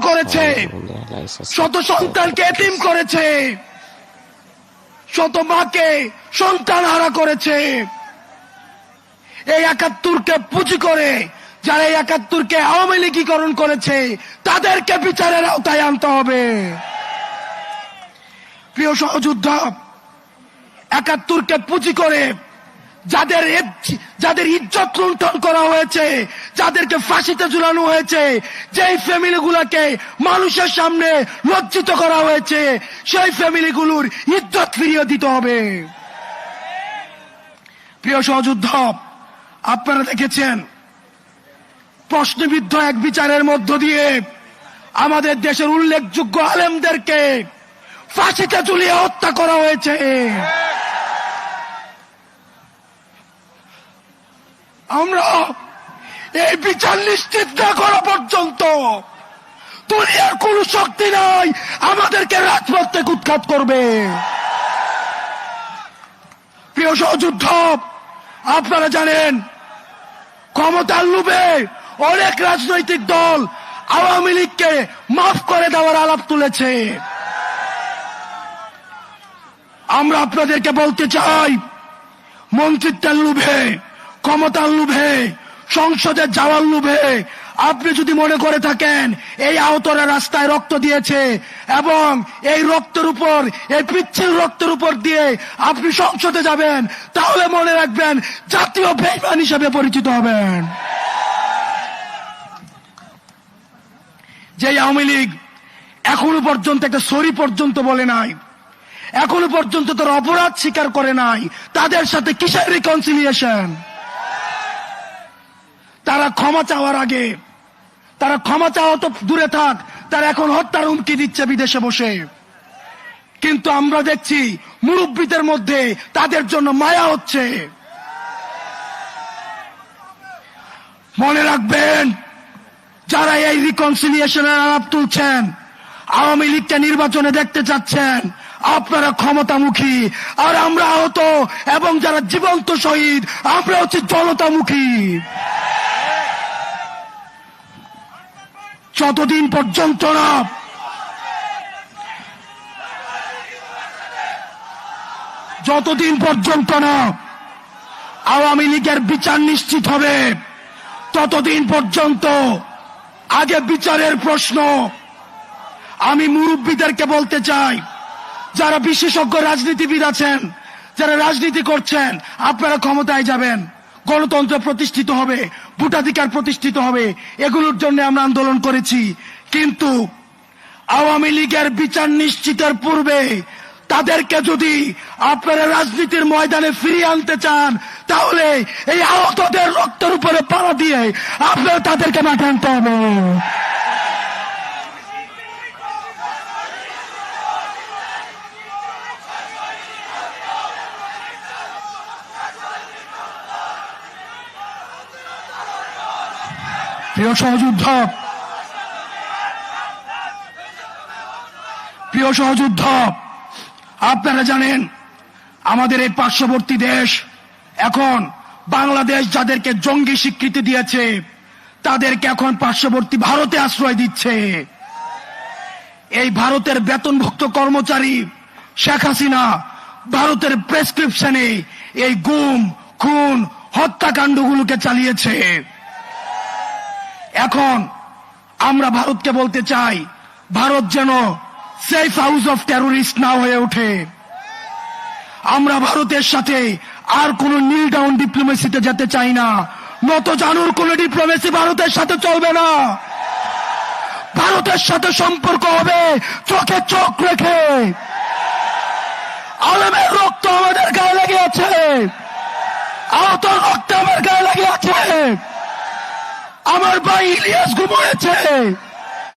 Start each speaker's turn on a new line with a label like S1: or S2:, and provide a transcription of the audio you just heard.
S1: করেছে, শত সন্তানকে এতিম করেছে, শত মাকে সন্তান হারা করেছে। এই ৭১কে পুঁজি করে যারা এই ৭১কে আওয়ামী লীগীকরণ করেছে তাদেরকে বিচারের আওতায় আনতে হবে। প্রিয় সহযোদ্ধা, ৭১কে পুঁজি করে যাদের ইজ্জত লুণ্ঠন করা হয়েছে, যাদেরকে ফাঁসিতে ঝুলানো হয়েছে, যেই ফ্যামিলিগুলোকে মানুষের সামনে লজ্জিত করা হয়েছে, সেই ফ্যামিলিগুলোর ইজ্জত ফিরিয়ে দিতে হবে। প্রিয় সহযোদ্ধা, আপনারা দেখেছেন প্রশ্নবিদ্ধ এক বিচারের মধ্য দিয়ে আমাদের দেশের উল্লেখযোগ্য আলেমদেরকে ফাঁসিতে ঝুলিয়ে হত্যা করা হয়েছে। আমরা এই বিচার নিশ্চিত না করা পর্যন্ত দুনিয়ার কোন শক্তি নাই আমাদেরকে রাজপথ থেকে উৎখাত করবে। প্রিয় সহযোদ্ধা, আপনারা জানেন ক্ষমতার লোভে অনেক রাজনৈতিক দল আওয়ামী লীগকে মাফ করে দেওয়ার আলাপ তুলেছে। আমরা আপনাদেরকে বলতে চাই, মন্ত্রিত্বের লোভে, ক্ষমতার লোভে, সংসদে যাওয়ার লোভে আপনি যদি মনে করে থাকেন এই আহতরা রাস্তায় রক্ত দিয়েছে এবং এই রক্তের উপর, এই পিচ্ছিল রক্তের উপর দিয়ে আপনি সংসদে যাবেন, তাহলে মনে রাখবেন জাতীয় বেঈমান হিসেবে পরিচিত হবেন। যে আওয়ামী লীগ এখনো পর্যন্ত একটা সরি পর্যন্ত বলে নাই, এখনো পর্যন্ত তার অপরাধ স্বীকার করে নাই, তাদের সাথে কিসের রিকনসিলিয়েশন? তারা ক্ষমা চাওয়ার আগে, তারা ক্ষমা চাওয়া তো দূরে থাক, তারা এখন হত্যার হুমকি দিচ্ছে বিদেশে বসে। কিন্তু আমরা দেখছি মুরব্বীদের মধ্যে তাদের জন্য মায়া হচ্ছে। মনে রাখবেন, যারা এই রিকনসিলিয়েশনের আলাপ তুলছেন, আওয়ামী লীগকে নির্বাচনে দেখতে চাচ্ছেন, আপনারা ক্ষমতামুখী, আর আমরা আহত এবং যারা জীবন্ত শহীদ আমরা হচ্ছে জনতামুখী। যতদিন পর্যন্ত না আওয়ামী লীগের বিচার নিশ্চিত হবে, ততদিন পর্যন্ত আগে বিচারের প্রশ্ন। আমি মুরব্বীদেরকে বলতে চাই, যারা বিশেষজ্ঞ রাজনীতিবিদ আছেন, যারা রাজনীতি করছেন, আপনারা ক্ষমতায় যাবেন, গণতন্ত্র প্রতিষ্ঠিত হবে, ভোটাধিকার প্রতিষ্ঠিত হবে, এগুলোর জন্য আমরা আন্দোলন করেছি। কিন্তু আওয়ামী লীগের বিচার নিশ্চিতের পূর্বে তাদেরকে যদি আপনারা রাজনীতির ময়দানে ফিরিয়ে আনতে চান, তাহলে এই আহতদের রক্তের উপরে পাড়া দিয়ে আপনারা তাদেরকে মাঠে আনতে হবে। প্রিয় সহযোদ্ধা, আপনারা জানেন আমাদের এই পার্শ্ববর্তী দেশ এখন বাংলাদেশ যাদেরকে জঙ্গি স্বীকৃতি দিয়েছে তাদেরকে এখন পার্শ্ববর্তী ভারতে আশ্রয় দিচ্ছে। এই ভারতের বেতনভুক্ত কর্মচারী শেখ হাসিনা ভারতের প্রেসক্রিপশনে এই গুম, খুন, হত্যাকাণ্ডগুলোকে চালিয়েছে। এখন আমরা ভারতকে বলতে চাই, ভারত যেন সেফ হাউস অফ টেরোরিস্ট না হয়ে ওঠে। আমরা ভারতের সাথে আর কোন নীল ডাউন ডিপ্লোমেসিতে যেতে চাই না। নত জানুর কোন ডিপ্লোমেসি ভারতের সাথে চলবে না। ভারতের সাথে সম্পর্ক হবে চোখে চোখ রেখে। আলমের রক্ত আমাদের গায়ে লেগে আছে, আহত রক্ত আমার গায়ে লেগে আছে। আমার ভাই ইলিয়াস গুম হয়েছে,